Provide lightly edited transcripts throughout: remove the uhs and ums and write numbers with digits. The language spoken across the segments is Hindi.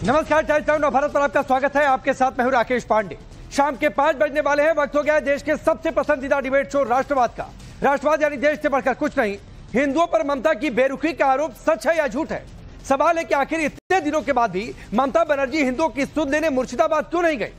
नमस्कार, टाइम्स नाउ भारत पर आपका स्वागत है। आपके साथ मैं हूं राकेश पांडे। शाम के 5 बजने वाले हैं। वक्त हो गया है देश के सबसे पसंदीदा डिबेट शो राष्ट्रवाद का। राष्ट्रवाद यानी देश से बढ़कर कुछ नहीं। हिंदुओं पर ममता की बेरुखी का आरोप सच है या झूठ है? सवाल है कि आखिर इतने दिनों के बाद भी ममता बनर्जी हिंदुओं की सुध लेने मुर्शिदाबाद क्यों नहीं गई?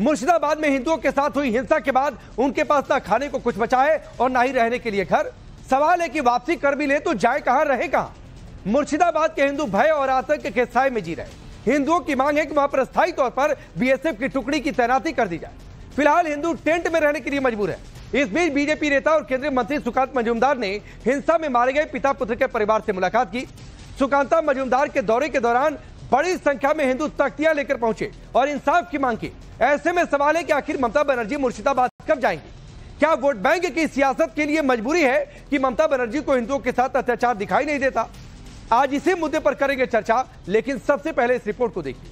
मुर्शिदाबाद में हिंदुओं के साथ हुई हिंसा के बाद उनके पास ना खाने को कुछ बचा है और ना ही रहने के लिए घर। सवाल है कि वापसी कर भी ले तो जाए कहां, रहे कहां? मुर्शिदाबाद के हिंदू भय और आतंक के साए में जी रहे। हिंदुओं की मांग है कि वहां पर अस्थायी तौर पर बीएसएफ की टुकड़ी की तैनाती कर दी जाए। फिलहाल हिंदू टेंट में रहने के लिए मजबूर है। इस बीच बीजेपी नेता और केंद्रीय मंत्री सुकांत मजूमदार ने हिंसा में मारे गए पिता पुत्र के परिवार से मुलाकात की। सुकांता मजूमदार के दौरे के दौरान बड़ी संख्या में हिंदू तख्तियां लेकर पहुंचे और इंसाफ की मांग की। ऐसे में सवाल है कि आखिर ममता बनर्जी मुर्शिदाबाद कब जाएंगी? क्या वोट बैंक की सियासत के लिए मजबूरी है कि ममता बनर्जी को हिंदुओं के साथ अत्याचार दिखाई नहीं देता? आज इसी मुद्दे पर करेंगे चर्चा, लेकिन सबसे पहले इस रिपोर्ट को देखिए।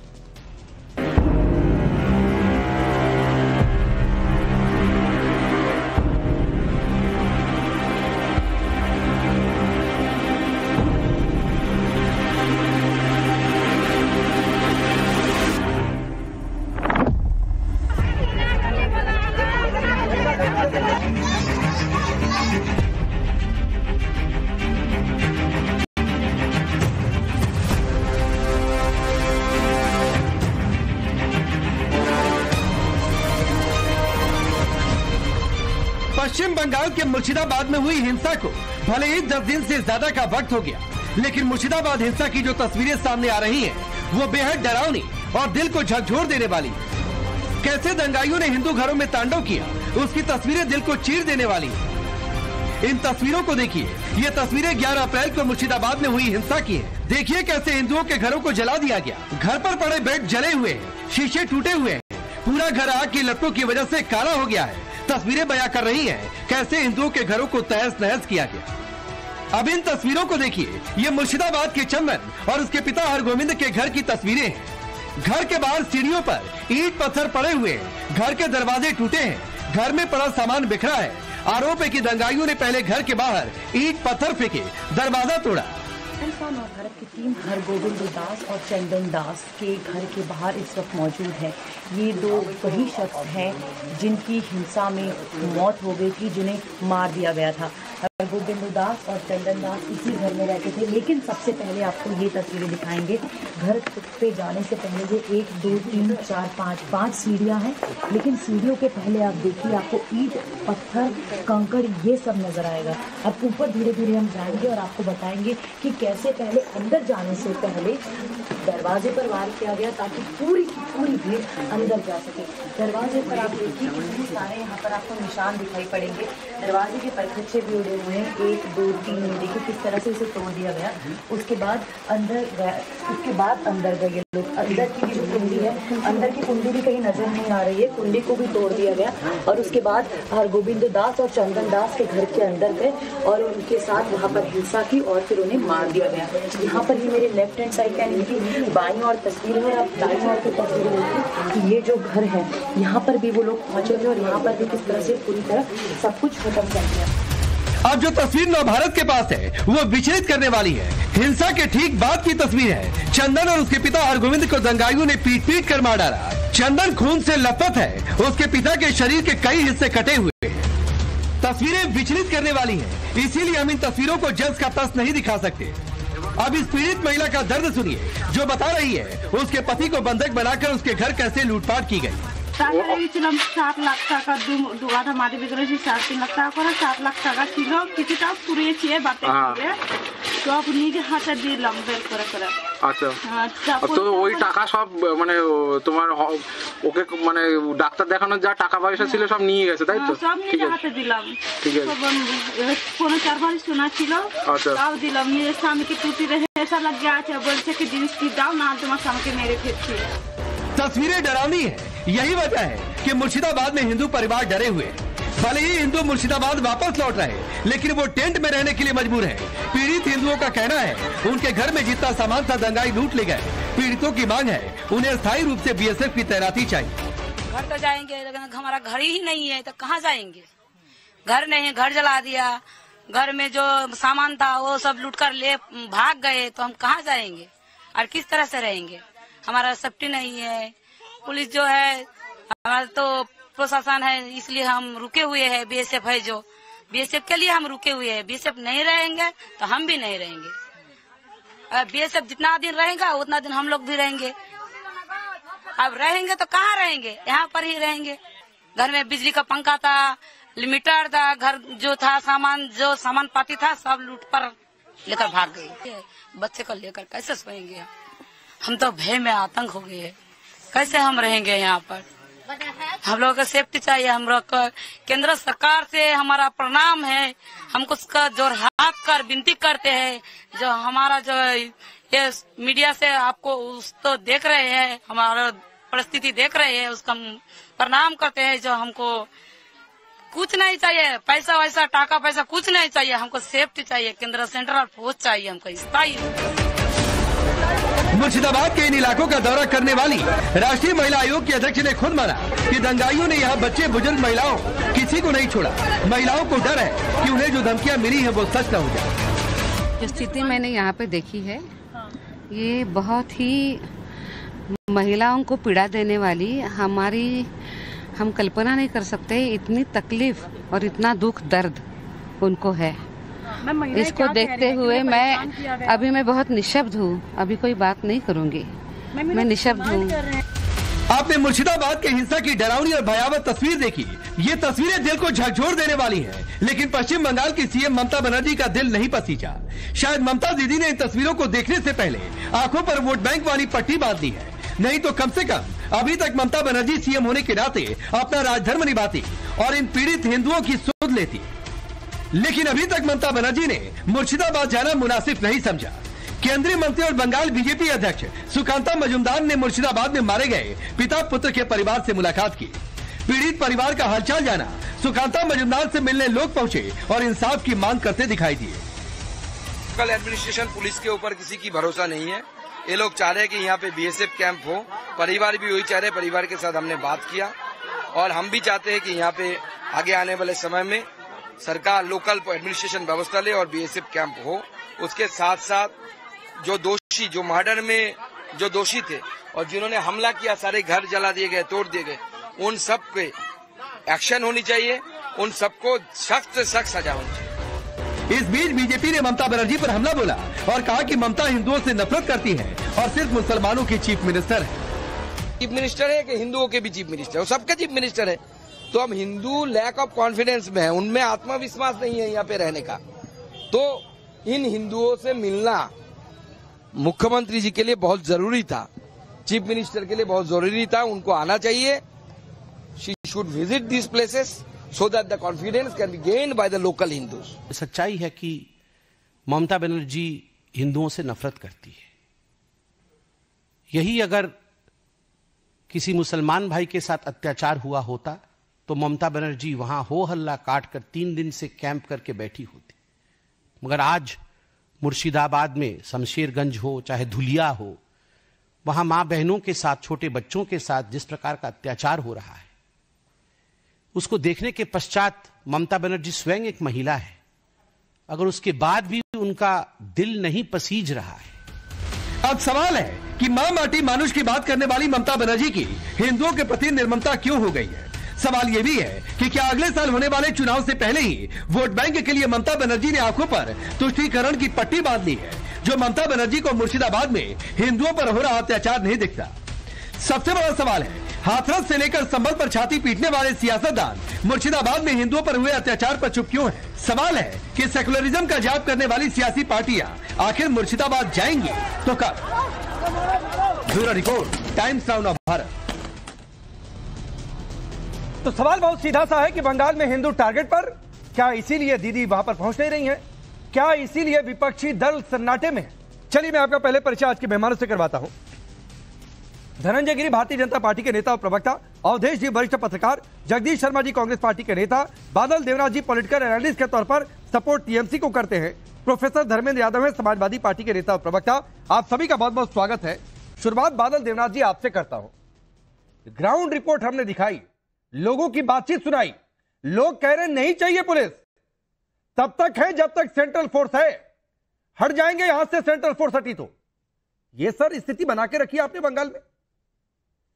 पश्चिम बंगाल के मुर्शिदाबाद में हुई हिंसा को भले ही 10 दिन से ज्यादा का वक्त हो गया, लेकिन मुर्शिदाबाद हिंसा की जो तस्वीरें सामने आ रही हैं, वो बेहद डरावनी और दिल को झकझोर देने वाली है। कैसे दंगाइयों ने हिंदू घरों में तांडव किया, उसकी तस्वीरें दिल को चीर देने वाली है। इन तस्वीरों को देखिए। ये तस्वीरें 11 अप्रैल को मुर्शिदाबाद में हुई हिंसा की है। देखिए कैसे हिंदुओं के घरों को जला दिया गया। घर पर पड़े बेड जले हुए हैं, शीशे टूटे हुए हैं, पूरा घर आग की लपटों की वजह से काला हो गया है। तस्वीरें बयां कर रही हैं कैसे हिंदुओं के घरों को तहस नहस किया गया। अब इन तस्वीरों को देखिए। ये मुर्शिदाबाद के चंदन और उसके पिता हरगोविंद के घर की तस्वीरें हैं। घर के बाहर सीढ़ियों पर ईंट पत्थर पड़े हुए हैं, घर के दरवाजे टूटे हैं, घर में पड़ा सामान बिखरा है। आरोप है कि दंगाइयों ने पहले घर के बाहर ईंट पत्थर फेंके, दरवाजा तोड़ा। भारत की टीम हरगोविंद दास और चंदन दास के घर के बाहर इस वक्त मौजूद है। ये दो वही शख्स हैं जिनकी हिंसा में मौत हो गई थी, जिन्हें मार दिया गया था। हरगोविंद दास और चंदन दास इसी घर में रहते थे। लेकिन सबसे पहले आपको ये तस्वीरें दिखाएंगे। घर पे जाने से पहले ये 1 2 3 4 5 सीढ़ियाँ हैं, लेकिन सीढ़ियों के पहले आप देखिए, आपको ईंट पत्थर कंकड़ ये सब नजर आएगा। अब ऊपर धीरे धीरे हम जाएंगे और आपको बताएंगे कि कैसे पहले अंदर जाने से पहले दरवाजे पर वार किया गया ताकि पूरी की पूरी भीड़ अंदर जा सके। दरवाजे पर आप देखिए कितने सारे यहाँ पर आपको निशान दिखाई पड़ेंगे। दरवाजे के परखच्चे भी उड़े हुए हैं, 1 2 3 में देखिए किस तरह से इसे तोड़ दिया गया। उसके बाद अंदर गए लोग। अंदर की भी जो कुंडी है, अंदर की कुंडी भी कहीं नजर नहीं आ रही है, कुंडी को भी तोड़ दिया गया। और उसके बाद हरगोविंद दास और चंदन दास के घर के अंदर गए और उनके साथ वहाँ पर हिंसा की और फिर उन्हें मार दिया गया। यहाँ पर ये मेरे लेफ्ट हैंड साइड यानी कि बाईं ओर तस्वीर है और आप दाईं ओर की तस्वीर देखिए कि ये जो घर है यहाँ पर भी वो लोग पहुंचे थे और यहाँ पर भी किस तरह से पूरी तरह सब कुछ खत्म कर दिया। अब जो तस्वीर नव भारत के पास है वो विचलित करने वाली है। हिंसा के ठीक बाद की तस्वीर है। चंदन और उसके पिता हरगोविंद को दंगाइयों ने पीट पीट कर मार डाला। चंदन खून से लथपथ है, उसके पिता के शरीर के कई हिस्से कटे हुए हैं। तस्वीरें विचलित करने वाली है, इसीलिए हम इन तस्वीरों को जज का तस नहीं दिखा सकते। अब इस पीड़ित महिला का दर्द सुनिए, जो बता रही है उसके पति को बंधक बनाकर उसके घर कैसे लूटपाट की गई। 7 লাখ টাকা দুগাধা মাটি বিক্রি করেছি, 3.5 লাখ টাকা করে 7 লাখ টাকা ছিল, কিছুটা পুড়িয়েছে বাতে করে, সব নিজে হাতে দিলাম বের করে করে। আচ্ছা, তো ওই টাকা সব মানে তোমার ওকে মানে ডাক্তার দেখানোর যা টাকা পয়সা ছিল সব নিয়ে গেছে, তাই তো? সব নিজে হাতে দিলাম। ঠিক আছে, ফোনে 4 বার শোনা ছিল, তাও দিলাম। নিজের স্বামীকে টুটি রেখে ऐसा लग गया है, बोलते कि जिनिस की दाव ना तुम्हारे स्वामी के मेरे फेंकी। तस्वीरें डरावनी है। यही वजह है कि मुर्शिदाबाद में हिंदू परिवार डरे हुए हैं। भले ही हिंदू मुर्शिदाबाद वापस लौट रहे, लेकिन वो टेंट में रहने के लिए मजबूर है। पीड़ित हिंदुओं का कहना है उनके घर में जितना सामान था दंगाई लूट ले गए। पीड़ितों की मांग है उन्हें स्थायी रूप से बीएसएफ की तैनाती चाहिए। घर तो जाएंगे, लेकिन हमारा घर ही नहीं है तो कहाँ जाएंगे? घर नहीं है, घर जला दिया। घर में जो सामान था वो सब लूट कर ले भाग गए, तो हम कहाँ जाएंगे और किस तरह से रहेंगे? हमारा सेफ्टी नहीं है। पुलिस जो है हमारा तो प्रशासन है, इसलिए हम रुके हुए हैं। बीएसएफ है जो, बीएसएफ के लिए हम रुके हुए हैं। बीएसएफ नहीं रहेंगे तो हम भी नहीं रहेंगे। बीएसएफ जितना दिन रहेगा उतना दिन हम लोग भी रहेंगे। अब रहेंगे तो कहाँ रहेंगे, यहाँ पर ही रहेंगे। घर में बिजली का पंखा था, लिमिटर था, घर जो था जो सामान पाती था सब लूट पर लेकर भाग गए। बच्चे को लेकर कैसे सोएंगे हम तो भय में आतंक हो गए। कैसे हम रहेंगे यहाँ पर। हम लोगों को सेफ्टी चाहिए। हम लोग को केंद्र सरकार से हमारा प्रणाम है। हमको उसका जोर हाथ कर विनती करते हैं। जो हमारा जो ये मीडिया से आपको उस तो देख रहे हैं, हमारा परिस्थिति देख रहे हैं, उसका प्रणाम करते हैं। जो हमको कुछ नहीं चाहिए, पैसा वैसा टाका पैसा कुछ नहीं चाहिए, हमको सेफ्टी चाहिए। केंद्र सेंट्रल फोर्स चाहिए हमको स्थायी। मुर्शिदाबाद के इन इलाकों का दौरा करने वाली राष्ट्रीय महिला आयोग की अध्यक्ष ने खुद माना कि दंगाइयों ने यहाँ बच्चे बुजुर्ग महिलाओं किसी को नहीं छोड़ा। महिलाओं को डर है कि उन्हें जो धमकियाँ मिली है वो सच न हो जाए। जो स्थिति मैंने यहाँ पे देखी है ये बहुत ही महिलाओं को पीड़ा देने वाली, हम कल्पना नहीं कर सकते इतनी तकलीफ और इतना दुख दर्द उनको है। इसको देखते हुए मैं बहुत निशब्द हूँ, अभी कोई बात नहीं करूँगी, मैं निशब्द हूँ। आपने मुर्शिदाबाद के हिंसा की डरावनी और भयावह तस्वीर देखी। ये तस्वीरें दिल को झकझोर देने वाली हैं, लेकिन पश्चिम बंगाल की सीएम ममता बनर्जी का दिल नहीं पसीजा। शायद ममता दीदी ने इन तस्वीरों को देखने से पहले आंखों पर वोट बैंक वाली पट्टी बांध ली है, नहीं तो कम से कम अभी तक ममता बनर्जी सीएम होने के नाते अपना राजधर्म निभाती और इन पीड़ित हिंदुओं की सुध लेती। लेकिन अभी तक ममता बनर्जी ने मुर्शिदाबाद जाना मुनासिब नहीं समझा। केंद्रीय मंत्री और बंगाल बीजेपी अध्यक्ष सुकांता मजुमदार ने मुर्शिदाबाद में मारे गए पिता पुत्र के परिवार से मुलाकात की। पीड़ित परिवार का हालचाल जाना। सुकांता मजुमदार से मिलने लोग पहुंचे और इंसाफ की मांग करते दिखाई दिए। लोकल एडमिनिस्ट्रेशन पुलिस के ऊपर किसी की भरोसा नहीं है। ये लोग चाह रहे हैं कि यहाँ पे बीएसएफ कैंप हो। परिवार भी वही चाह रहे। परिवार के साथ हमने बात किया और हम भी चाहते हैं कि यहाँ पे आगे आने वाले समय में सरकार लोकल एडमिनिस्ट्रेशन व्यवस्था ले और बीएसएफ कैंप हो। उसके साथ साथ जो दोषी, जो मर्डर में जो दोषी थे और जिन्होंने हमला किया, सारे घर जला दिए गए, तोड़ दिए गए, उन सब पे एक्शन होनी चाहिए। उन सबको सख्त से सख्त सजा होनी चाहिए। इस बीच बीजेपी ने ममता बनर्जी पर हमला बोला और कहा कि ममता हिंदुओं से नफरत करती है और सिर्फ मुसलमानों की चीफ मिनिस्टर है। चीफ मिनिस्टर है कि हिंदुओं के भी चीफ मिनिस्टर है, सबके चीफ मिनिस्टर है। तो हम हिंदू लैक ऑफ कॉन्फिडेंस में है, उनमें आत्मविश्वास नहीं है यहाँ पे रहने का। तो इन हिंदुओं से मिलना मुख्यमंत्री जी के लिए बहुत जरूरी था, चीफ मिनिस्टर के लिए बहुत जरूरी था। उनको आना चाहिए। She should visit this places so that the confidence can be gained by the local Hindus. सच्चाई है कि ममता बनर्जी हिंदुओं से नफरत करती है। यही अगर किसी मुसलमान भाई के साथ अत्याचार हुआ होता तो ममता बनर्जी वहां हो हल्ला काट कर 3 दिन से कैंप करके बैठी होती। मगर आज मुर्शिदाबाद में शमशेरगंज हो चाहे धुलिया हो, वहां मां बहनों के साथ, छोटे बच्चों के साथ जिस प्रकार का अत्याचार हो रहा है, उसको देखने के पश्चात ममता बनर्जी स्वयं एक महिला है, अगर उसके बाद भी उनका दिल नहीं पसीज रहा है। अब सवाल है कि मां माटी मानुष की बात करने वाली ममता बनर्जी की हिंदुओं के प्रति निर्ममता क्यों हो गई है। सवाल यह भी है कि क्या अगले साल होने वाले चुनाव से पहले ही वोट बैंक के लिए ममता बनर्जी ने आंखों पर तुष्टीकरण की पट्टी बांध ली है, जो ममता बनर्जी को मुर्शिदाबाद में हिंदुओं पर हो रहा अत्याचार नहीं दिखता। सबसे बड़ा सवाल है, हाथरस से लेकर संभल पर छाती पीटने वाले सियासतदान मुर्शिदाबाद में हिंदुओं पर हुए अत्याचार पर चुप क्यों है। सवाल है कि सेकुलरिज्म का जाप करने वाली सियासी पार्टियां आखिर मुर्शिदाबाद जाएंगी तो कब। Bureau report, times now of Bharat. तो सवाल बहुत सीधा सा है कि बंगाल में हिंदू टारगेट पर, क्या इसीलिए दीदी वहां पर पहुंच नहीं रही हैं? क्या इसीलिए विपक्षी दल सन्नाटे में? चलिए मैं आपका पहले परिचय आज के मेहमानों से करवाता हूं। धनंजय गिरी भारतीय जनता पार्टी के नेता और प्रवक्ता, अवधेश जी वरिष्ठ पत्रकार, जगदीश शर्मा जी कांग्रेस पार्टी के नेता, बादल देवनाथ जी पॉलिटिकल एनालिस्ट के तौर पर सपोर्ट टीएमसी को करते हैं, प्रोफेसर धर्मेंद्र यादव है समाजवादी पार्टी के नेता और प्रवक्ता। आप सभी का बहुत बहुत स्वागत है। शुरुआत बादल देवनाथ जी आपसे करता हूं। ग्राउंड रिपोर्ट हमने दिखाई, लोगों की बातचीत सुनाई, लोग कह रहे नहीं चाहिए पुलिस, तब तक है जब तक सेंट्रल फोर्स है, हट जाएंगे यहां से सेंट्रल फोर्स हटी तो। ये सर स्थिति बना के रखी आपने बंगाल में।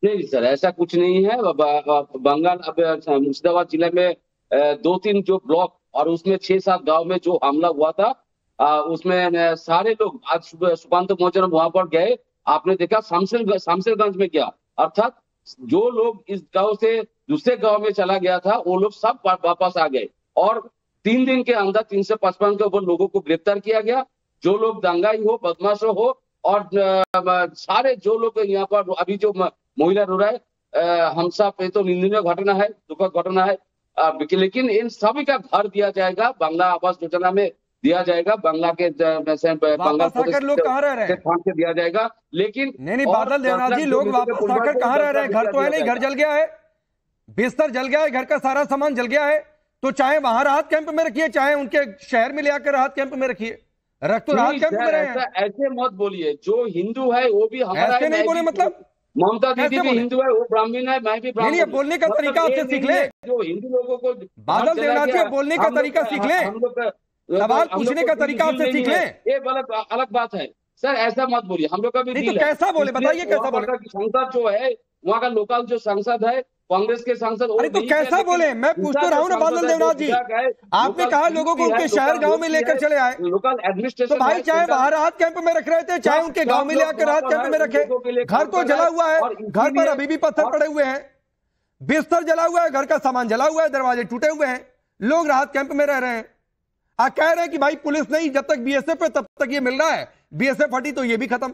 नहीं सर, ऐसा कुछ नहीं है। बंगाल अब मुर्शिदाबाद जिले में 2-3 जो ब्लॉक और उसमें 6-7 गांव में जो हमला हुआ था, उसमें सारे लोग आज सुकांत मोचन वहां पर गए। आपने देखा शामसेरगंज में क्या, अर्थात जो लोग इस गांव से दूसरे गांव में चला गया था वो लोग सब वापस आ गए और 3 दिन के अंदर 355 के ऊपर लोगों को गिरफ्तार किया गया। जो लोग दंगाई हो, बदमाश हो और सारे जो लोग यहाँ पर अभी जो महिला रो रहा है, हम सब ये तो निंदनीय घटना है, दुखद घटना है, लेकिन इन सभी का घर दिया जाएगा, बांग्ला आवास योजना में दिया जाएगा, बांग्ला के आकर लोग कहाँ रह रहे हैं से दिया जाएगा। लेकिन नहीं बादल देवनाथ जी, लोग वापस आकर कहाँ रह रहे हैं? घर तो है नहीं, घर जल गया है, बिस्तर जल गया है, घर का सारा सामान जल गया है। तो चाहे वहां राहत कैंप में रखिए, चाहे उनके शहर में ले आकर राहत कैंप में रखिए, रख तो राहत कैंप में रहे हैं। ऐसे मत बोलिए, जो हिंदू है वो भी हमारा ऐसे नहीं बोले, मतलब ममता दीदी भी हिंदू है, वो ब्राह्मण है, मैं भी ब्राह्मण। नहीं, बोलने का तरीका आपसे सीख ले, जो हिंदू लोगों को बादल देवनाथ जी बोलने का तरीका सीख ले, सवाल पूछने का तरीका आपसे सीख ले। ये अलग बात है सर, ऐसा मत बोलिए। हम लोग का भी नहीं तो कैसा बोले, बताइए कैसा बोले। सांसद जो है वहाँ का लोकल जो सांसद है, कांग्रेस के सांसद, अरे तो कैसा बोले? मैं पूछ तो रहा हूँ ना बादल देवनाथ जी, आपने कहा लोगों को उनके शहर गांव में लेकर चले आए, लोकल एडमिनिस्ट्रेशन। तो भाई चाहे बाहर राहत कैंप में रख रहे थे, चाहे उनके गांव में ले आकर राहत कैंप में रखे, घर तो जला हुआ है, घर पर अभी भी पत्थर पड़े हुए हैं, बिस्तर जला हुआ है, घर का सामान जला हुआ है, दरवाजे टूटे हुए हैं, लोग राहत कैंप में रह रहे हैं। आप कह रहे हैं कि भाई पुलिस नहीं, जब तक बीएसएफ है तब तक ये मिल रहा है, बीएसएफ हटी तो ये भी खत्म।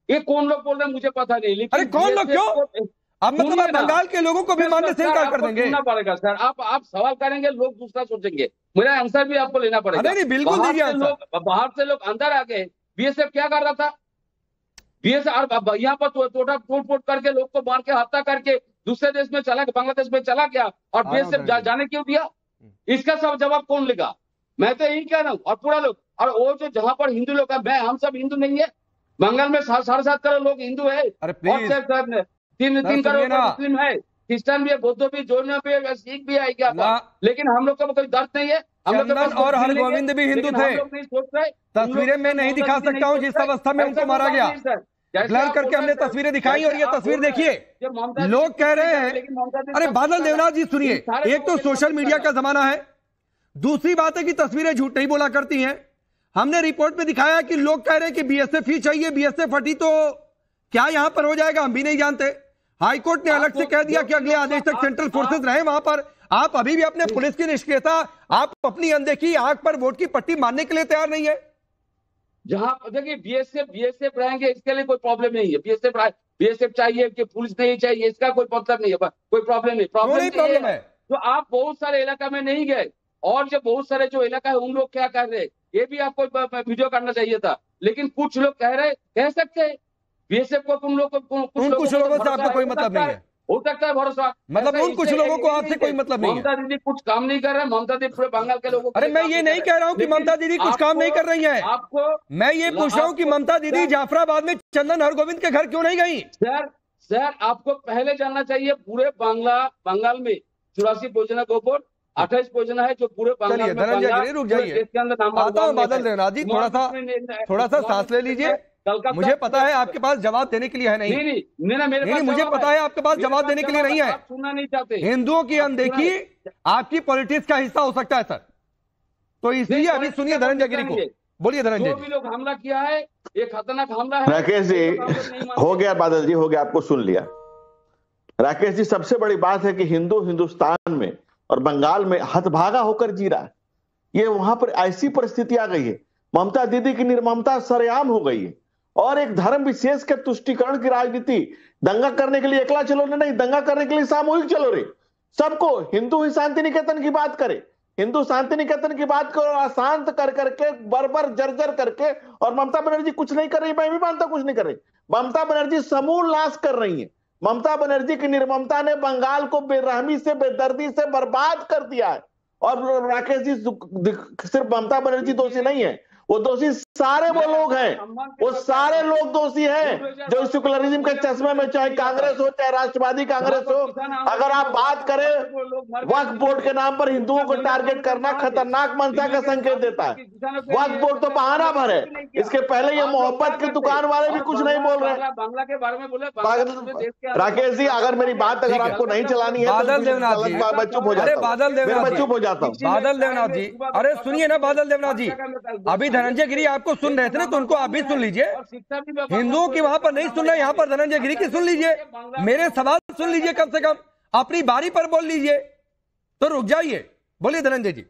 ये कौन लोग बोल रहे हैं मुझे पता नहीं, लेकिन अरे कौन लोग, क्यों? अब मतलब आप बंगाल के लोगों को भी मानने से इनकार कर देंगे? सुनना पड़ेगा सर, आप सवाल करेंगे, लोग दूसरा सोचेंगे, मेरा आंसर भी आपको लेना पड़ेगा। नहीं बिल्कुल दीजिए आंसर। बाहर से लोग अंदर आ गए, बीएसएफ क्या कर रहा था? बीएसएफ यहाँ पर तोड़-फोड़ करके लोग को मार के हत्या करके दूसरे देश में चला, बांग्लादेश में चला गया, और बीएसएफ जाने क्यों दिया? इसका सब जवाब कौन लेगा? मैं तो यही कह रहा हूँ, और पूरा लोग, और वो जो जहाँ पर हिंदू लोग है, हम सब हिंदू नहीं है। बंगाल में 7.5 करोड़ लोग हिंदू है, और 3 करोड़ मुस्लिम है, क्रिश्चियन भी है, बौद्ध भी, जैन भी है, सिख भी है क्या? लेकिन हम लोग का कोई दर्द नहीं है। हम लोग और हरगोविंद भी हिंदू थे, तस्वीरें मैं नहीं दिखा सकता हूँ जिस अवस्था में उनको मारा गया, ब्लर करके हमने तस्वीरें दिखाई, और ये तस्वीर देखिए, लोग कह रहे हैं। अरे बादल देवनाथ जी सुनिए, एक तो सोशल मीडिया का जमाना है, दूसरी बात है कि तस्वीरें झूठ नहीं बोला करती हैं। हमने रिपोर्ट में दिखाया कि लोग कह रहे हैं कि बीएसएफ ही चाहिए, बीएसएफ हटी तो क्या यहां पर हो जाएगा, हम भी नहीं जानते। हाईकोर्ट ने अलग से कह दिया कि अगले आदेश तक सेंट्रल फोर्सेस रहे वहां पर। आप अभी भी अपने पुलिस की निष्क्रियता, आप अपनी अनदेखी, आंख पर वोट की पट्टी मानने के लिए तैयार नहीं है। जहां देखिए बीएसएफ रहेंगे, इसके लिए कोई प्रॉब्लम नहीं है। बीएसएफ चाहिए कि पुलिस नहीं चाहिए, इसका कोई मतलब नहीं है, कोई प्रॉब्लम नहीं। प्रॉब्लम है तो आप बहुत सारे इलाका में नहीं गए, और जो बहुत सारे जो इलाका है उन लोग क्या कर रहे हैं, ये भी आपको वीडियो करना चाहिए था। लेकिन कुछ लोग कह सकते हैं बीएसएफ को, तुम लोग को कुछ लोगों से आपको कोई मतलब नहीं है, हो सकता है भरोसा, मतलब उन कुछ लोगों को आपसे कोई मतलब नहीं है। ममता दीदी कुछ काम नहीं कर रहे हैं, ममता दीदी पूरे बंगाल के लोगों को। अरे मैं ये नहीं कह रहा हूँ कि ममता दीदी कुछ काम नहीं कर रही है, आपको मैं ये पूछ रहा हूँ कि ममता दीदी जाफराबाद में चंदन हरगोविंद के घर क्यों नहीं गई? सर आपको पहले जानना चाहिए, पूरे बंगाल में 84 योजना के ऊपर 28 योजना है जो पूरे बंगाल में। धनंजय गिरी रुक जाइए, आता हूं बादल देवनाथ जी, थोड़ा सा सांस ले लीजिए। मुझे पता है आपके पास जवाब देने के लिए है नहीं, मुझे पता है आपके पास जवाब देने के लिए नहीं है। सुनना नहीं चाहते। हिंदुओं की अनदेखी आपकी पॉलिटिक्स का हिस्सा हो सकता है सर, तो इसलिए अभी सुनिए धनंजय गिरी को। बोलिए धनंजय जी। लोग हमला किया है, ये खतरनाक हमला है। राकेश जी हो गया, बादल जी हो गया, आपको सुन लिया। राकेश जी सबसे बड़ी बात है कि हिंदुस्तान में और बंगाल में हतभागा होकर जी रहा है। ये वहां पर ऐसी परिस्थिति आ गई है, ममता दीदी की निर्ममता सरेआम हो गई है, और एक धर्म विशेष के तुष्टिकरण की राजनीति। दंगा करने के लिए एकला चलो नहीं, दंगा करने के लिए सामूहिक चलो रे, सबको। हिंदू ही शांति निकेतन की बात करे, हिंदू शांति निकेतन की बात करो, अशांत कर करके, बर्बर जर्जर करके। और ममता बनर्जी कुछ नहीं कर रही, मैं भी मानता कुछ नहीं कर रही। ममता बनर्जी समूल नाश कर रही है। ममता बनर्जी की निर्ममता ने बंगाल को बेरहमी से, बेदर्दी से बर्बाद कर दिया है। और राकेश जी सिर्फ ममता बनर्जी दोषी नहीं है, वो दोषी सारे वो लोग हैं, वो सारे लोग दोषी हैं जो सेकुलरिज्म के चश्मे में, चाहे कांग्रेस हो चाहे राष्ट्रवादी कांग्रेस हो। अगर आप बात करें, वक्फ बोर्ड के नाम पर हिंदुओं को टारगेट करना खतरनाक मंशा का संकेत देता है। वक्फ बोर्ड तो बहाना भर है, इसके पहले ये मोहब्बत की दुकान वाले भी कुछ नहीं बोल रहे। बांग्ला के बारे में बोले, राकेश जी, अगर मेरी बात अगर आपको नहीं चलानी है बादल देवनाथ जी, मैं चुप हो जाता हूं। बादल देवनाथ मैं जी, चुप हो जाता हूं। बादल देवनाथ जी, अरे सुनिए ना बादल देवनाथ जी, अभी धनंजय गिरी आपको सुन रहे थे ना, तो उनको आप भी सुन लीजिए। हिंदुओं की वहां पर नहीं सुन रहे, यहाँ पर धनंजय गिरी की सुन लीजिए, मेरे सवाल सुन लीजिए, कम से कम अपनी बारी पर बोल लीजिए, तो रुक जाइए। बोलिए धनंजय जी।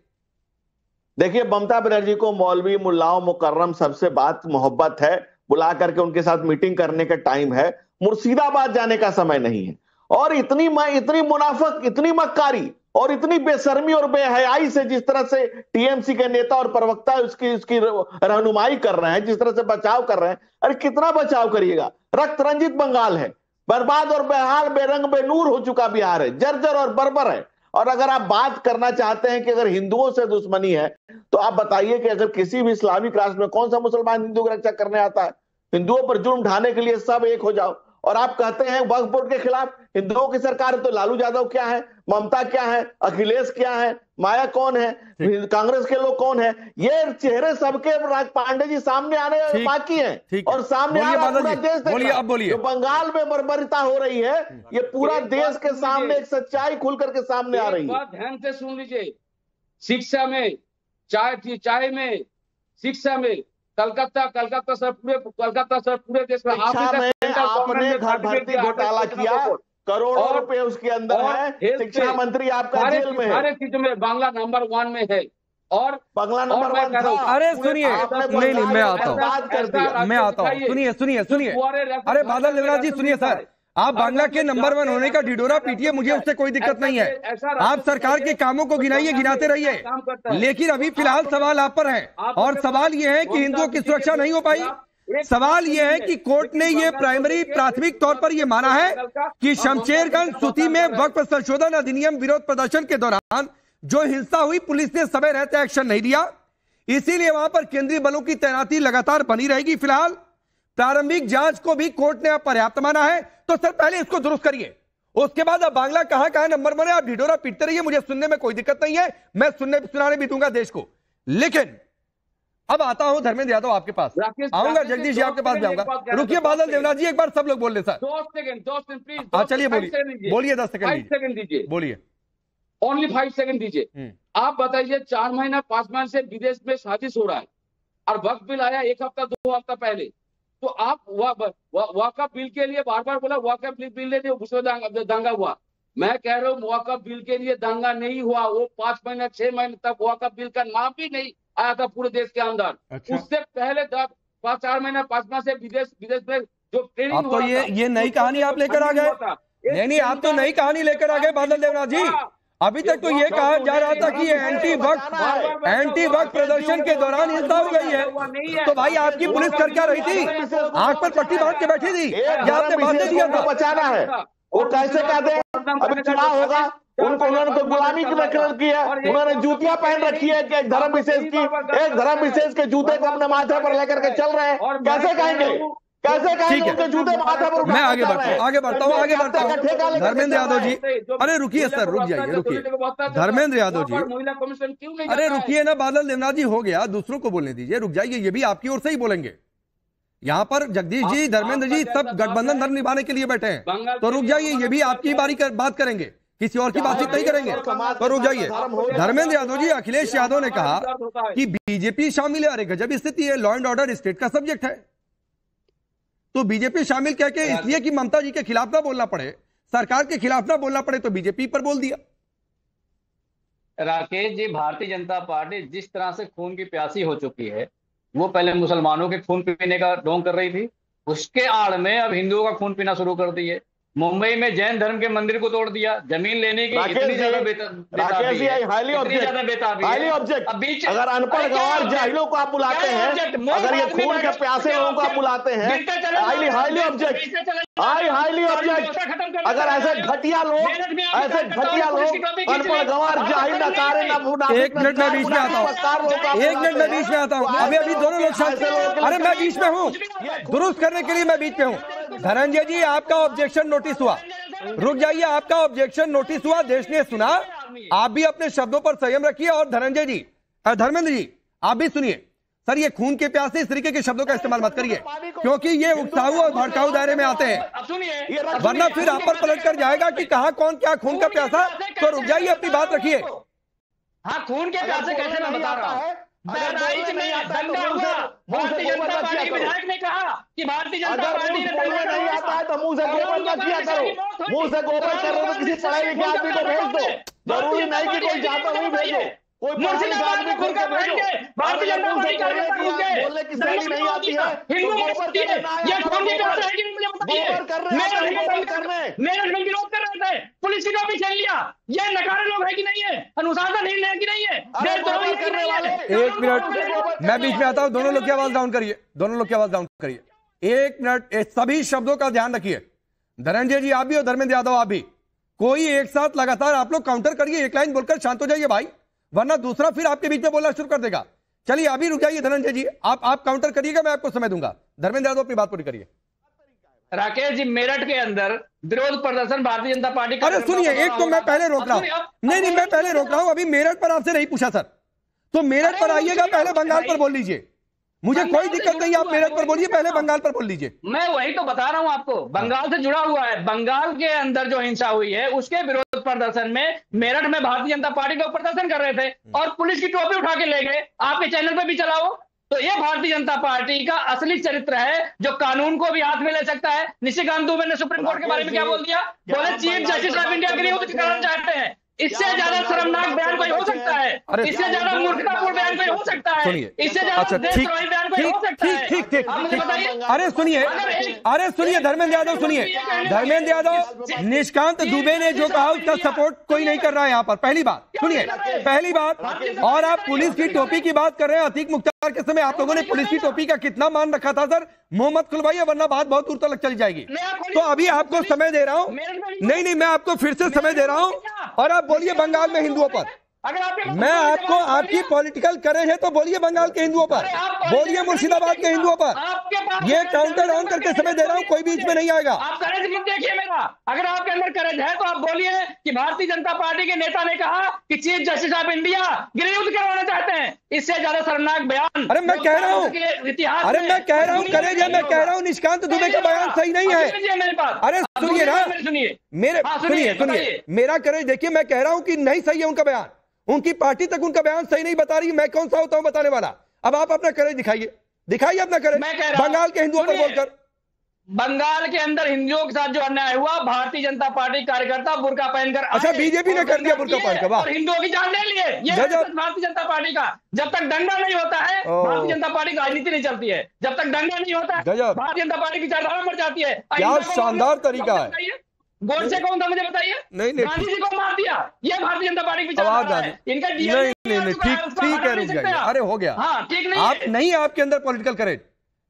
देखिए, ममता बनर्जी को मौलवी, मुल्लाओं, मुकर्रम सबसे बात मोहब्बत है, बुला करके उनके साथ मीटिंग करने का टाइम है, मुर्शिदाबाद जाने का समय नहीं है। और इतनी मुनाफक, इतनी मक्कारी और इतनी बेशर्मी और बेहयाई से जिस तरह से टीएमसी के नेता और प्रवक्ता उसकी रहनुमाई कर रहे हैं, जिस तरह से बचाव कर रहे हैं, अरे कितना बचाव करिएगा। रक्त रंजित बंगाल है, बर्बाद और बेहाल, बेरंग बेनूर हो चुका बिहार है, जर्जर और बर्बर है। और अगर आप बात करना चाहते हैं कि अगर हिंदुओं से दुश्मनी है, तो आप बताइए कि अगर किसी भी इस्लामिक राष्ट्र में कौन सा मुसलमान हिंदू की रक्षा करने आता है? हिंदुओं पर जुर्म ढाने के लिए सब एक हो जाओ। और आप कहते हैं वक्फ बोर्ड के खिलाफ हिंदुओं की सरकार है, तो लालू यादव क्या है, ममता क्या है, अखिलेश क्या है, माया कौन है, कांग्रेस के लोग कौन है? ये चेहरे सबके पांडे जी सामने आने बाकी हैं, और सामने पूरा देश बोलिए, जो बंगाल में बर्बरता हो रही है, ये पूरा देश के सामने एक सच्चाई खुल करके सामने आ रही है। ध्यान से सुन लीजिए, शिक्षा में, चाय में, शिक्षा में, कलकत्ता सर पूरे देश में आपने घर भर्ती घोटाला किया, करोड़ों रुपए उसके अंदर है, शिक्षा मंत्री आपका जेल में है, सारे चीजों में बांग्ला नंबर 1 में है। और बांग्ला नंबर 1 था। अरे सुनिए, नहीं मैं आता हूँ, सुनिए। अरे बादल देवनाथ जी सुनिए सर, आप बांग्ला के नंबर 1 होने का ढिढोरा पीटिए, मुझे उससे कोई दिक्कत नहीं है। आप सरकार के कामों को गिनाइए, गिनाते रहिए, लेकिन अभी फिलहाल सवाल आप पर है, और सवाल यह है कि हिंदुओं की सुरक्षा नहीं हो पाई। सवाल यह है कि कोर्ट ने यह प्राथमिक तौर पर यह माना है कि शमशेरगंज सूती में वक्फ संशोधन अधिनियम विरोध प्रदर्शन के दौरान जो हिंसा हुई, पुलिस ने समय रहते एक्शन नहीं दिया, इसीलिए वहां पर केंद्रीय बलों की तैनाती लगातार बनी रहेगी। फिलहाल प्रारंभिक जांच को भी कोर्ट ने पर्याप्त माना है, तो सर पहले इसको दुरुस्त करिए, उसके बाद अब बांग्ला कहां नंबर 1 है, आप ढिढोरा पीटते रहिए, मुझे सुनने में कोई दिक्कत नहीं है, मैं सुनाने भी दूंगा देश को। लेकिन अब आता हूं धर्मेंद्र यादव आपके पास, आऊंगा जगदीश जी आपके पास भी आऊंगा। रुकिए बादल देवनाथ जी, एक बार सब लोग बोल रहे सर, 2 सेकंड प्लीज। हाँ चलिए बोलिए 10 सेकंड दीजिए, बोलिए, ओनली 5 सेकंड दीजिए। आप बताइए, 4 महीना 5 महीने से विदेश में साजिश हो रहा है, और वक्त बिल आया 1 हफ्ता 2 हफ्ता पहले, तो आप वाकफ बिल के लिए बार बार बोला वाकफ बिल ने उसमें दंगा हुआ। मैं कह रहा हूँ वाकफ बिल के लिए दंगा नहीं हुआ, वो 5 महीने 6 महीने तक वाकफ बिल का नाम भी नहीं आया था पूरे देश के अंदर। अच्छा। उससे पहले 4 महीना 5 माह से विदेश में जो ट्रेनिंग तो ये नई कहानी आप लेकर आ गए। नहीं, आप तो नई कहानी लेकर आ गए बादल देवनाथ जी। अभी तक तो ये कहा जा रहा था कि ये एंटी वक्त प्रदर्शन के दौरान हिंसा हो गई है, तो भाई आपकी पुलिस कर क्या रही थी? आंख पर पट्टी बांध के बैठी थी, क्या आपने बांधे दिया था? बचाना है, वो कैसे कहते हैं, अभी चुनाव होगा, उन्होंने गुलामी की नकल की है, उन्होंने जूतियां पहन रखी है कि एक धर्म विशेष के जूते को अपने माथे पर लेकर के चल रहे हैं, कैसे कहेंगे उनके जूते माथे पर? मैं आगे बढ़ता हूँ धर्मेंद्र यादव जी। अरे रुकिए सर, रुक जाइए, रुकिए धर्मेंद्र यादव जी, महिला कमीशन क्यों नहीं? अरे रुकिए ना बादल देवनाथ जी, हो गया, दूसरों को बोलने दीजिए, रुक जाइए, ये भी आपकी ओर से ही बोलेंगे। यहाँ पर जगदीश जी, धर्मेंद्र जी सब गठबंधन धर्म निभाने के लिए बैठे हैं, तो रुक जाइए, ये भी आपकी बारी बात करेंगे, किसी और की बातचीत नहीं करेंगे, तो रुक जाइए। धर्मेंद्र यादव जी, अखिलेश यादव ने कहा कि बीजेपी शामिल है, अरे गजब स्थिति है, लॉ एंड ऑर्डर स्टेट का सब्जेक्ट है, तो बीजेपी शामिल कह के इसलिए कि ममता जी के खिलाफ ना बोलना पड़े, सरकार के खिलाफ ना बोलना पड़े, तो बीजेपी पर बोल दिया। राकेश जी, भारतीय जनता पार्टी जिस तरह से खून की प्यासी हो चुकी है, वो पहले मुसलमानों के खून पीने का ढोंग कर रही थी, उसके आड़ में अब हिंदुओं का खून पीना शुरू कर दी है। मुंबई में जैन धर्म के मंदिर को तोड़ दिया, जमीन लेने की इतनी ज्यादा बेताबी है। अगर अनपढ़ गंवार जाहिलों को आप बुलाते हैं, अगर ये खून के प्यासे लोगों को आप बुलाते हैं, हाईली ऑब्जेक्ट, अगर ऐसे घटिया लोग अनपढ़ गंवार जाहिल नकारे ना भूना। एक मिनट में बीच में आता हूँ, एक मिनट में बीच में आता हूँ। अभी दोनों लोग शांत। अरे मैं बीच में हूँ, दुरुस्त करने के लिए मैं बीच में हूँ। धनंजय जी, आपका ऑब्जेक्शन नोटिस हुआ, रुक जाइए। आपका ऑब्जेक्शन नोटिस हुआ, देश ने सुना। आप भी अपने शब्दों पर संयम रखिए। और धनंजय जी, धर्मेंद्र जी, आप भी सुनिए। सर, ये खून के प्यासे इस तरीके के शब्दों का इस्तेमाल मत करिए, क्योंकि ये उकसाऊ और भड़काऊ दायरे में आते हैं, वरना फिर आप पर पलट कर जाएगा कि कहा कौन क्या खून का प्यासा। तो रुक जाइए, अपनी बात रखिए। हाँ, खून के प्यासे कैसे मैं बता रहा हूँ। बहराइच में दंगा हुआ, भारतीय जनता पार्टी विधायक ने कहा कि भारतीय जनता पार्टी ने नहीं आता है तो मुंह से गोबर मत किया करो। मुंह से गोबर कर रहे हो तो किसी पढ़ाई लिखे आदमी को भेज दो। जरूरी नहीं कि कोई जाता हुई भेजो, कोई मुर्शिदाबाद में खुल कर बैठेंगे। भारतीय जनता पार्टी बोलने की शैली नहीं आती है, हिंदू ये खून के प्यासे है कि नहीं मुझे बताइए। मेरठ में विरोध कर रहे थे, पुलिस की टोपी छीन लिया। ये नकारे लोग है कि नहीं है, अनुशासनहीन है कि नहीं है, देशद्रोही करने वाले। एक मिनट, मैं बीच में आता हूं। दोनों लोग की आवाज डाउन करिए, दोनों लोग की आवाज डाउन करिए। एक मिनट, सभी शब्दों का ध्यान रखिए। धनंजय जी आप भी और धर्मेंद्र यादव आप भी, कोई एक साथ लगातार आप लोग काउंटर करिए, एक लाइन बोलकर शांत हो जाइए भाई, वरना दूसरा फिर आपके बीच में बोलना शुरू कर देगा। चलिए अभी रुक जाइए धनंजय जी, आप काउंटर करिएगा, मैं आपको समय दूंगा। धर्मेंद्र यादव अपनी बात पूरी करिए। राकेश जी, मेरठ के अंदर विरोध प्रदर्शन भारतीय जनता पार्टी का। अरे सुनिए, एक तो मैं पहले रोक रहा हूं, नहीं मैं पहले रोक रहा हूं। अभी मेरठ पर आपसे नहीं पूछा सर, तो मेरठ पर आइएगा, पहले बंगाल पर बोल लीजिए। मुझे कोई दिक्कत नहीं, आप मेरठ पर बोलिए, पहले बंगाल पर बोल लीजिए। मैं वही तो बता रहा हूं आपको, बंगाल से जुड़ा हुआ है। बंगाल के अंदर जो हिंसा हुई है उसके विरोध प्रदर्शन में मेरठ में भारतीय जनता पार्टी लोग प्रदर्शन कर रहे थे और पुलिस की टोपी उठा के ले गए। आपके चैनल पे भी चलाओ। तो ये भारतीय जनता पार्टी का असली चरित्र है, जो कानून को भी हाथ में ले सकता है। निशिकांत दुबे ने सुप्रीम कोर्ट के बारे में क्या बोल दिया, बोले चीफ जस्टिस ऑफ इंडिया के लिए करना चाहते हैं। इससे ज्यादा शर्मनाक बयान कोई हो सकता है, इससे ज्यादा मूर्खतापूर्ण बयान कोई हो सकता है, इससे ज्यादा देशद्रोही बयान कोई हो सकता है। ठीक। आप मुझे बताइए। अरे सुनिए धर्मेंद्र यादव, धर्मेंद्र यादव, निशिकांत दुबे ने जो कहा उसका सपोर्ट कोई नहीं कर रहा है यहाँ पर। पहली बात सुनिए, पहली बात। और आप पुलिस की टोपी की बात कर रहे हैं। अतीक मुख्तार के समय आप लोगों ने पुलिस की टोपी का कितना मान रखा था सर? मुंह मत खुलवाइए, वरना बात बहुत दूर तक चली जाएगी। तो अभी आपको समय दे रहा हूं, नहीं मैं आपको फिर से समय दे रहा हूं। और आप बोलिए बंगाल में हिंदुओं पर, मैं आपको आपकी पॉलिटिकल करेज है तो बोलिए बंगाल के हिंदुओं पर, बोलिए मुर्शिदाबाद के हिंदुओं पर। ये काउंटर ऑन करके समय दे रहा हूं, कोई बीच में नहीं आएगा। आप करेज मत देखिए मेरा, अगर आपके अंदर करेज है तो आप बोलिए कि भारतीय जनता पार्टी के नेता ने कहा कि चीफ जस्टिस ऑफ इंडिया गृहयुद्ध करवाना चाहते हैं। इससे ज्यादा शर्मनाक बयान। अरे मैं कह रहा हूँ, अरे मैं कह रहा हूँ करेज है, मैं कह रहा हूँ निशिकांत दुबे का बयान सही नहीं है। मेरे पास अरे सुनिए ना, मेरे सुनिए मेरा करेज देखिए, मैं कह रहा हूँ कि नहीं सही है उनका बयान, उनकी पार्टी तक उनका बयान सही नहीं बता रही। मैं कौन सा होता हूं बताने वाला? अब आप अपना करेज दिखाइए अपना करेज बंगाल के हिंदुओं पर बोलकर। बंगाल के अंदर हिंदुओं के साथ जो अन्याय हुआ, भारतीय जनता पार्टी कार्यकर्ता बुर्का पहनकर, अच्छा बीजेपी ने कर दिया बुर्का पहनकर, और हिंदुओं की जान ले लिए। ये भारतीय जनता पार्टी का, जब तक दंगा नहीं होता है भारतीय जनता पार्टी की राजनीति नहीं चलती है। जब तक दंगा नहीं होता है भारतीय जनता पार्टी की विचारधारा मर जाती है। क्या शानदार तरीका है। गोडसे कौन था मुझे बताइए? नहीं गांधी जी को मार दिया, ये भारतीय जनता पार्टी की विचारधारा है। इनका नहीं ठीक है, रुक जाइए। अरे हो गया, हाँ ठीक नहीं, आप नहीं, आपके अंदर पॉलिटिकल करेज,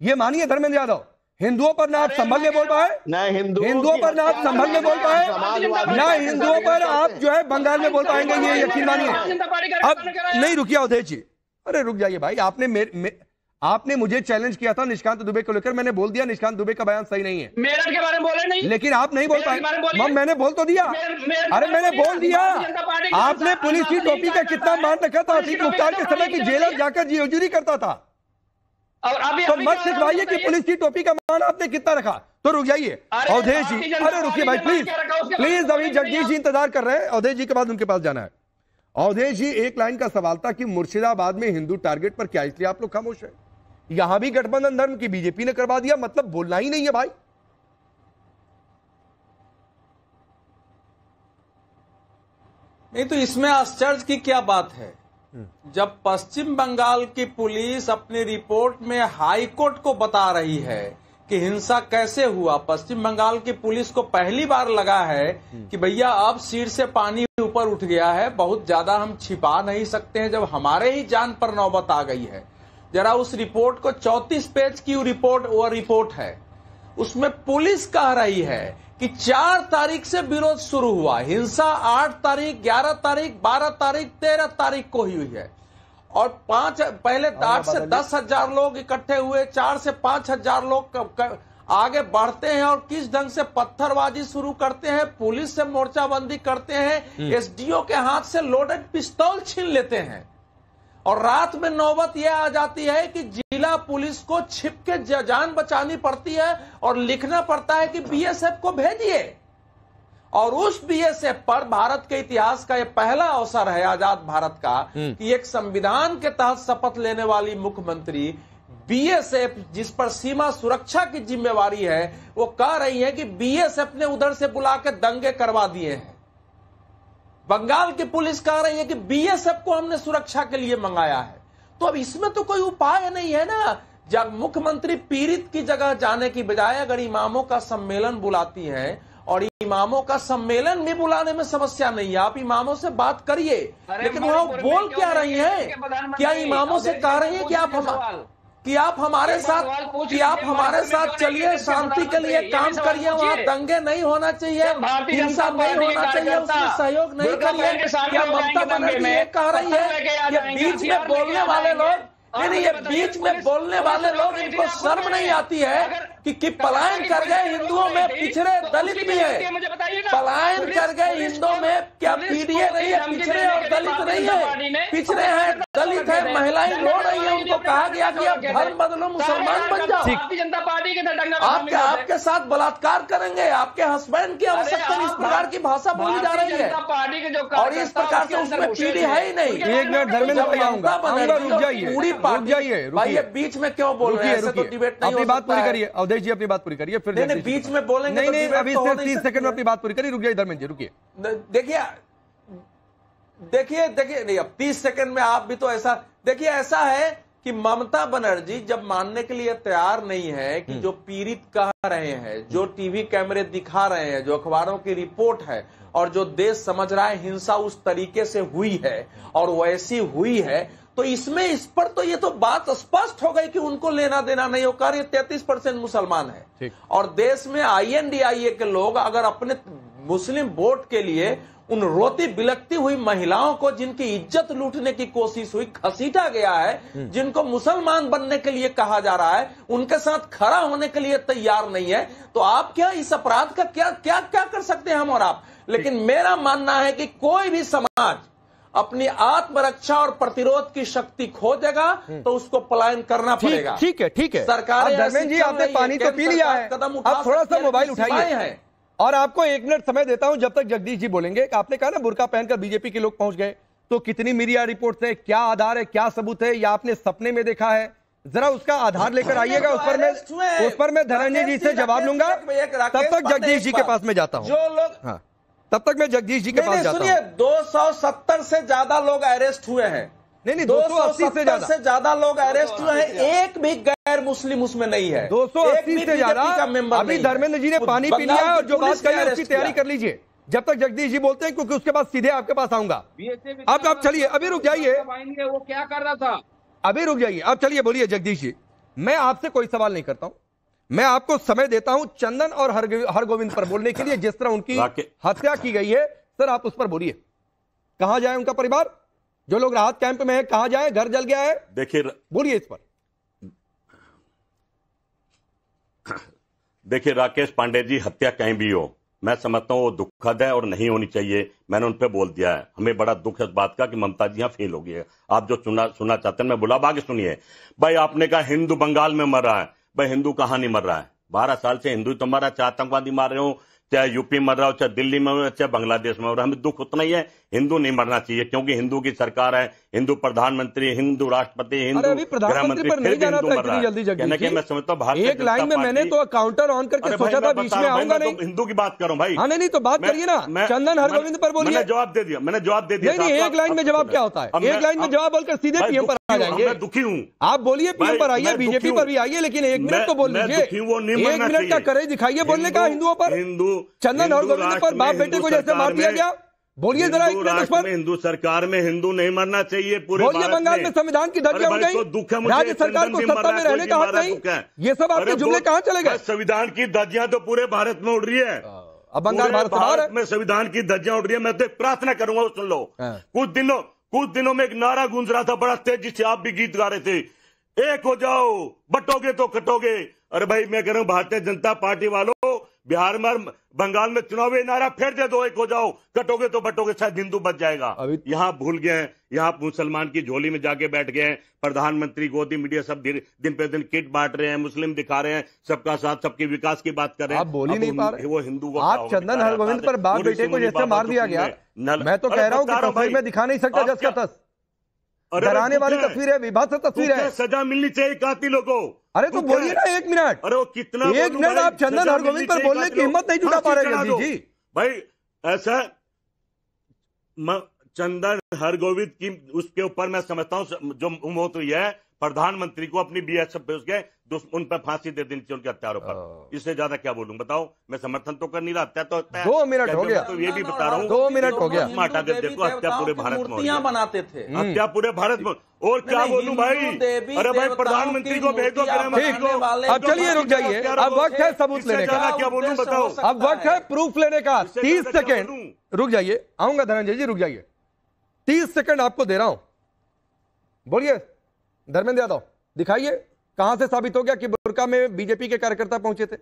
ये मानिए धर्मेंद्र यादव। हिंदुओं पर ना आप संभल में बोल पाए, हिंदुओं पर ना आप संभल में बोल पाए, ना हिंदुओं पर आप जो है बंगाल में बोल पाएंगे, ये यकीन मानिए। अब नहीं, रुकिए अवधेश जी, अरे रुक जाइए भाई। आपने मुझे चैलेंज किया था निशिकांत दुबे को लेकर, मैंने बोल दिया निशिकांत दुबे का बयान सही नहीं है। मेरठ के बारे में बोले नहीं, लेकिन आप नहीं बोल पाए। मैंने बोल तो दिया, अरे मैंने बोल दिया। आपने पुलिस की टोपी का कितना मान रखा था अतीक मुख्तार के समय की जेलर जाकर जीओजूरी करता था। और अभी तो मत सिखवाइए कि पुलिस की टोपी का मान आपने कितना रखा। तो रुक जाइए अवधेश जी, अरे रुकिए भाई प्लीज। अभी जगदीश जी इंतजार कर रहे हैं, अवधेश जी के बाद उनके पास जाना है। अवधेश जी, एक लाइन का सवाल था कि मुर्शिदाबाद में हिंदू टारगेट पर क्या, इसलिए आप लोग खामोश है? यहां भी गठबंधन धर्म की बीजेपी ने करवा दिया, मतलब बोलना ही नहीं है भाई। नहीं तो इसमें आश्चर्य की क्या बात है? जब पश्चिम बंगाल की पुलिस अपनी रिपोर्ट में हाई कोर्ट को बता रही है कि हिंसा कैसे हुआ। पश्चिम बंगाल की पुलिस को पहली बार लगा है कि भैया अब सिर से पानी ऊपर उठ गया है, बहुत ज्यादा हम छिपा नहीं सकते हैं, जब हमारे ही जान पर नौबत आ गई है। जरा उस रिपोर्ट को 34 पेज की रिपोर्ट है, उसमें पुलिस कह रही है कि 4 तारीख से विरोध शुरू हुआ, हिंसा 8 तारीख, 11 तारीख, 12 तारीख, 13 तारीख को हुई है और पहले 8 से 10 हजार लोग इकट्ठे हुए, 4 से 5 हजार लोग आगे बढ़ते हैं और किस ढंग से पत्थरबाजी शुरू करते हैं, पुलिस से मोर्चाबंदी करते हैं, एसडीओ के हाथ से लोडेड पिस्तौल छीन लेते हैं और रात में नौबत यह आ जाती है कि जिला पुलिस को छिप के जान बचानी पड़ती है और लिखना पड़ता है कि बीएसएफ को भेजिए। और उस बीएसएफ पर भारत के इतिहास का यह पहला अवसर है आजाद भारत का कि एक संविधान के तहत शपथ लेने वाली मुख्यमंत्री बीएसएफ, जिस पर सीमा सुरक्षा की जिम्मेवारी है, वो कह रही है कि बीएसएफ ने उधर से बुला के दंगे करवा दिए हैं। बंगाल की पुलिस कह रही है कि बीएसएफ को हमने सुरक्षा के लिए मंगाया है। तो अब इसमें तो कोई उपाय नहीं है ना। जब मुख्यमंत्री पीड़ित की जगह जाने की बजाय अगर इमामों का सम्मेलन बुलाती हैं, और इमामों का सम्मेलन भी बुलाने में समस्या नहीं है, आप इमामों से बात करिए, लेकिन वो बोल क्या रही हैं? क्या इमामों से कह रही है कि आप हमारे साथ चलिए, शांति के लिए काम करिए, वहाँ दंगे नहीं होना चाहिए, हिंसा नहीं होना चाहिए, उसमें सहयोग नहीं करिए। क्या ममता बनर्जी ये कह रही है? ये बीच में बोलने वाले लोग, नहीं, ये बीच में बोलने वाले लोग, इनको शर्म नहीं आती है कि पलायन कर गए हिंदुओं में पिछड़े दलित भी है, पलायन कर गए हिंदुओं में क्या पीडीए नहीं है, पिछड़े और दलित नहीं है, पिछड़े हैं, दलित है, महिलाएं रो रही है, उनको कहा गया कि आप धर्म बदलो, मुसलमान बन जाओ। भारतीय जनता पार्टी के आपके साथ बलात्कार करेंगे, आपके हस्बैंड की आवश्यकता, इस प्रकार की भाषा बोली जा रही है और इस प्रकार से उसमें पीढ़ी है ही नहीं। एक मिनट धर्मेंद्र, रुक जाइए, पूरी पार्टी भाई ये बीच में क्यों बोल रहे हैं? तो डिबेट नहीं हो सकता। बात पूरी करिए अवधेश जी, अपनी बात पूरी करिए, फिर नहीं बीच में बोलेंगे नहीं, अभी सिर्फ 30 सेकंड में अपनी बात पूरी करिए। रुक जाइए धर्मेंद्र जी, रुकिए। देखिए नहीं, अब 30 सेकंड में आप भी तो ऐसा देखिए, ऐसा है कि ममता बनर्जी जब मानने के लिए तैयार नहीं है कि जो पीड़ित कह रहे हैं, जो टीवी कैमरे दिखा रहे हैं, जो अखबारों की रिपोर्ट है और जो देश समझ रहा है हिंसा उस तरीके से हुई है और वैसी हुई है, तो इसमें इस पर तो ये तो बात स्पष्ट हो गई कि उनको लेना देना नहीं होकर। ये 33% मुसलमान है और देश में INDIA के लोग अगर अपने मुस्लिम वोट के लिए उन रोती बिलखती हुई महिलाओं को, जिनकी इज्जत लूटने की कोशिश हुई, घसीटा गया है, जिनको मुसलमान बनने के लिए कहा जा रहा है, उनके साथ खड़ा होने के लिए तैयार नहीं है, तो आप क्या इस अपराध का क्या कर सकते हैं हम और आप? लेकिन मेरा मानना है कि कोई भी समाज अपनी आत्मरक्षा और प्रतिरोध की शक्ति खो देगा तो उसको पलायन करना पड़ेगा। ठीक है सरकार। धर्मेंद्र जी, आपने पानी तो पी लिया है, आप थोड़ा सा मोबाइल उठाइए और आपको 1 मिनट समय देता हूं जब तक जगदीश जी बोलेंगे। आपने कहा ना बुर्का पहनकर बीजेपी के लोग पहुंच गए, तो कितनी मीडिया रिपोर्ट है, क्या आधार है, क्या सबूत है, या आपने सपने में देखा है? जरा उसका आधार लेकर आइएगा, उस पर मैं धनंजय जी से जवाब लूंगा। तब तक जगदीश जी के पास में जाता हूं। जो लोग, हाँ, तब तक मैं जगदीश जी के पास जाता हूं। 270 से ज्यादा लोग अरेस्ट हुए हैं। नहीं, 280 से ज्यादा लोग अरेस्ट हुए हैं, एक भी गैर मुस्लिम उसमें नहीं है। 280 से ज्यादा। अभी धर्मेंद्र जी ने पानी पी लिया और जो बात कही उसकी तैयारी कर लीजिए जब तक जगदीश जी बोलते हैं, क्योंकि उसके बाद सीधे आपके पास आऊंगा। अब आप चलिए, अभी रुक जाइए, वो क्या कर रहा था, अभी रुक जाइए, अब चलिए बोलिए जगदीश जी। मैं आपसे कोई सवाल नहीं करता हूं, मैं आपको समय देता हूं चंदन और हरगोविंद पर बोलने के लिए, जिस तरह उनकी हत्या की गई है। सर आप उस पर बोलिए, कहां जाए उनका परिवार, जो लोग राहत कैंप में है कहां जाए, घर जल गया है, देखिए बोलिए इस पर। देखिए राकेश पांडे जी, हत्या कहीं भी हो, मैं समझता हूं वो दुखद है और नहीं होनी चाहिए। मैंने उन पर बोल दिया है, हमें बड़ा दुख है इस बात का कि ममता जी यहां फेल हो गई है। आप जो सुनना चाहते हैं मैं बुला आगे सुनिए। भाई आपने कहा हिंदू बंगाल में मर रहा है, भाई हिंदू कहां नहीं मर रहा है? 12 साल से हिंदू तो मर रहा है, चाहे आतंकवादी मार रहे हो, चाहे यूपी मर रहा हो, चाहे दिल्ली में हो, चाहे बांग्लादेश में हो रहा है। हमें दुख उतना ही है हिंदू नहीं मरना चाहिए, क्योंकि हिंदू की सरकार है, हिंदू प्रधानमंत्री, हिंदू राष्ट्रपति, हिंदू प्रधानमंत्री पर नहीं जाना था इतनी जल्दी जगदीश। मैं समझता हूँ भारतीय एक लाइन में मैंने तो काउंटर ऑन करके सोचा था बीच में आऊंगा नहीं। हिंदू की बात करूं भाई। हाँ नहीं तो बात करिए ना, चंदन हरगोविंद पर बोलिए। मैंने जवाब दे दिया, नहीं, एक लाइन में जवाब क्या होता है? एक लाइन में जवाब बोलकर सीधे पीएम पर आ जाएंगे। मैं दुखी हूँ, आप बोलिए पीएम पर आइए, बीजेपी पर भी आइए, लेकिन एक मिनट तो बोल लीजिए। एक मिनट का करेज दिखाइए बोलने का हिंदुओं पर। चंदन हरगोविंद पर बाप बेटे को जैसे मार दिया गया, बोलिए जरा एक मिनट उस पर। हिंदू सरकार में हिंदू नहीं मरना चाहिए पूरे भारत में। बंगाल में संविधान की धज्जियां उड़ गई, राज्य सरकार को सत्ता में रहने का हक नहीं। ये सब आपके जुमले कहाँ चले गए? संविधान की धज्जियां तो पूरे भारत में उड़ रही है। अब बंगाल भारत में संविधान की धज्जियां उड़ रही है। मैं तो प्रार्थना करूंगा, सुन लो। कुछ दिनों में एक नारा गूंज रहा था बड़ा तेजी से, आप भी गीत गा रहे थे, एक हो जाओ, बटोगे तो कटोगे। अरे भाई मैं कह रहा हूं भारतीय जनता पार्टी वालों, बिहार में बंगाल में चुनावी नारा फेर दे दो, एक हो जाओ, कटोगे तो बटोगे, शायद हिंदू बच जाएगा। यहाँ भूल गए हैं, यहाँ मुसलमान की झोली में जाके बैठ गए हैं। प्रधानमंत्री, गोदी मीडिया सब दिन पे दिन किट बांट रहे हैं, मुस्लिम दिखा रहे हैं, सबका साथ सबके विकास की बात कर रहे हैं। आप बोल ही नहीं पा रहे, वो हिंदू को। आप चंदन हरगोविंद पर बाप बेटे को जैसे मार दिया गया, मैं तो कह रहा हूँ कि तस्वीर में दिखा नहीं सकता जस का तस। डराने वाली तस्वीर है, विभत्स तस्वीर है। सजा मिलनी चाहिए कातिलों को। अरे तो बोलिए ना एक मिनट। अरे वो कितना एक मिनट आप चंदन हरगोविंद पर बोलने की हिम्मत नहीं जुटा पा रहे जगदीश जी। भाई ऐसा चंदन हरगोविंद की उसके ऊपर मैं समझता हूँ जो मौत हुई है, प्रधानमंत्री को अपनी बीएसएफ पे उसके उन पर फांसी दे देनी चाहिए उनके हत्यारों पर। इससे ज्यादा क्या बोलूं बताओ? मैं समर्थन तो कर नहीं रहा, हत्या तो हत्या। 2 मिनट हो गया, तो ये भी बता रहा हूँ 2 मिनट हो गया। हटा दे, देखो हत्या पूरे भारत में मूर्तियां बनाते थे, हत्या पूरे भारत में। और क्या बोलूं भाई? अरे भाई प्रधानमंत्री को भेज दो, अब चलिए रुक जाइए, अब वक्त है सबूत लेने का। क्या बोलूं बताओ? अब वक्त है प्रूफ लेने का। 30 सेकेंड रुक जाइए, आऊंगा धनंजय जी, रुक जाइए। 30 सेकेंड आपको दे रहा हूं, बोलिए धर्मेंद्र यादव, दिखाइए कहां से साबित हो गया कि बुर्का में बीजेपी के कार्यकर्ता पहुंचे थे?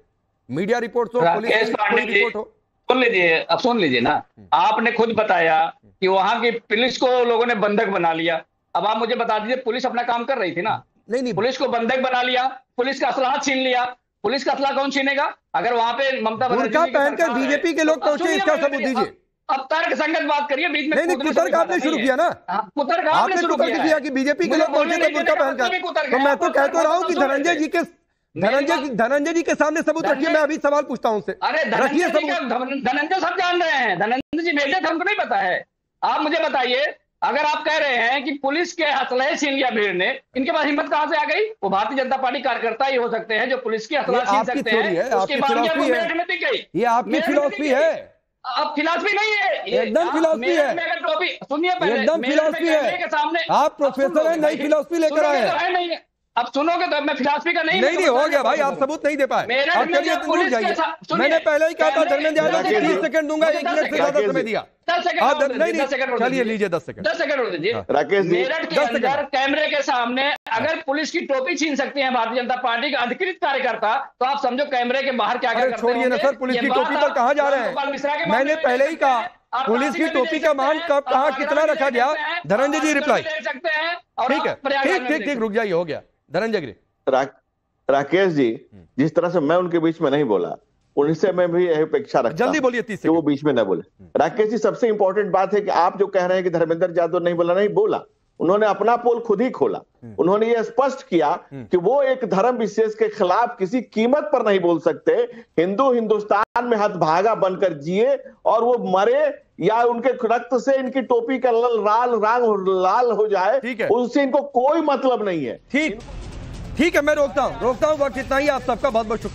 मीडिया रिपोर्ट हो, पुलिस की रिपोर्ट हो? सुन लीजिए, अब सुन लीजिए ना, आपने खुद बताया कि वहां की पुलिस को लोगों ने बंधक बना लिया। अब आप मुझे बता दीजिए, पुलिस अपना काम कर रही थी ना? नहीं, पुलिस को बंधक बना लिया, पुलिस का असला छीन लिया। पुलिस का असला कौन छीनेगा? अगर वहां पे ममता बुर्का पहनकर बीजेपी के लोग पहुंचे, इसका सबूत दीजिए। अब तर्क संगत बात करिए, बीच में नहीं, कुतर्क आपने शुरू किया ना, आपने शुरू किया कि बीजेपी के लोग पहुंचे थे बुर्का पहनकर। तो मैं तो कह तो रहा हूं कि धनंजय जी के सामने सबूत रखिए। मैं अभी सवाल पूछता हूं उनसे। अरे रखिए सबूत। धनंजय सब जान रहे हैं, धनंजय जी भेजे थे, हमको नहीं पता है। आप मुझे बताइए, अगर आप कह रहे हैं कि पुलिस के असलहे छीन लिया भीड़ ने, इनके पास हिम्मत कहां से आ गई? वो भारतीय जनता पार्टी कार्यकर्ता ही हो सकते हैं जो पुलिस की असलहा छीन सकते हैं। उसकी बात में दिख गई, ये आपकी फिलॉसफी है। अब फिलॉसफी नहीं है, एकदम फिलॉसफी है। सुनिए पहले, एकदम फिलॉसफी है। आप प्रोफेसर हैं, नई फिलॉसफी लेकर आए हैं। अब सुनोगे तो मैं फिलॉसफी का नहीं हो गया भाई, आप सबूत नहीं दे पाए। मैंने पहले ही कहा था धर्मेंद्र यादव को 30 सेकंड दूंगा, 1 मिनट से ज्यादा समय दिया। 10 सेकंड चलिए लीजिए 10 सेकंड रोक दीजिए। मेरठ के अंदर कैमरे के सामने अगर पुलिस की टोपी छीन सकती है भारतीय जनता पार्टी के अधिकृत कार्यकर्ता, तो आप समझो कैमरे के बाहर क्या करते हैं। छोड़िए ना सर, पुलिस की टोपी पर कहाँ जा रहे हैं? मैंने पहले ही कहा पुलिस की टोपी का मान कब कहाँ कितना रखा गया। धनंजय जी रिप्लाई ठीक है, ठीक, रुक जाइए, हो गया। धनंजय गिरी। राकेश जी, जिस तरह से मैं उनके बीच में नहीं बोला, उनसे मैं भी यही अपेक्षा रखता हूं, जल्दी बोलिए 30 कि वो बीच में न बोले। राकेश जी, सबसे इंपॉर्टेंट बात है कि आप जो कह रहे हैं कि धर्मेंद्र यादव नहीं बोला, नहीं बोला। उन्होंने अपना पोल खुद ही खोला। उन्होंने ये स्पष्ट किया कि वो एक धर्म विशेष के खिलाफ किसी कीमत पर नहीं बोल सकते। हिंदू हिंदुस्तान में हतभागा बनकर जिए और वो मरे या उनके रक्त से इनकी टोपी का लाल हो जाए, उससे इनको कोई मतलब नहीं है। ठीक है, मैं रोकता हूं, वक्त इतना ही। आप सबका बहुत बहुत शुक्रिया।